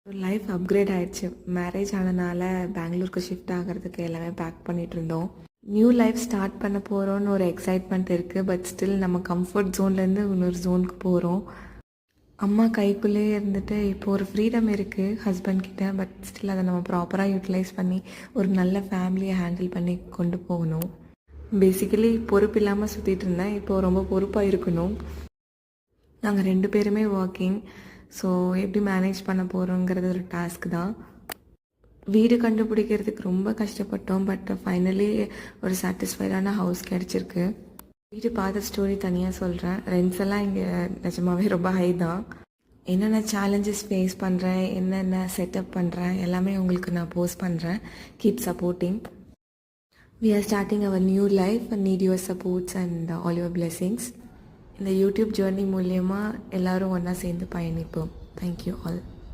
Life upgrade ஆயிடுச்சு. Marriage ஆனனால பெங்களூருக்கு shift ஆகிறதுக்கு எல்லாமே பேக் பண்ணிட்டு இருந்தோம். நியூ லைஃப் ஸ்டார்ட் பண்ண போகிறோன்னு ஒரு எக்ஸைட்மெண்ட் இருக்குது. பட் ஸ்டில் நம்ம கம்ஃபர்ட் ஜோன்லேருந்து இன்னொரு ஜோனுக்கு போகிறோம். அம்மா கைக்குள்ளேயே இருந்துட்டு இப்போ ஒரு ஃப்ரீடம் இருக்குது ஹஸ்பண்ட் கிட்ட. பட் ஸ்டில் அதை நம்ம ப்ராப்பராக யூட்டிலைஸ் பண்ணி ஒரு நல்ல ஃபேமிலியை ஹேண்டில் பண்ணி கொண்டு போகணும். பேசிக்கலி பொறுப்பு இல்லாமல் சுற்றிட்டு இருந்தேன். இப்போது ரொம்ப பொறுப்பாக இருக்கணும். நாங்கள் 2 பேருமே ஒர்க்கிங். ஸோ எப்படி மேனேஜ் பண்ண போகிறோங்கிறது ஒரு டாஸ்க் தான். வீடு கண்டுபிடிக்கிறதுக்கு ரொம்ப கஷ்டப்பட்டோம். பட் ஃபைனலி ஒரு சாட்டிஸ்ஃபைடான ஹவுஸ் கிடச்சிருக்கு. வீடு பார்த்த ஸ்டோரி தனியாக சொல்கிறேன். ரெண்ட்ஸ் எல்லாம் இங்கே நிஜமாவே ரொம்ப ஹை தான். என்னென்ன சேலஞ்சஸ் ஃபேஸ் பண்ணுறேன், என்னென்ன செட்டப் பண்ணுறேன் எல்லாமே உங்களுக்கு நான் போஸ்ட் பண்ணுறேன். Keep supporting. We are starting our new life and need your supports and all your blessings. இந்த யூடியூப் ஜேர்னி மூலயமா எல்லோரும் ஒன்றா சேர்ந்து பயணிப்போம். Thank you all.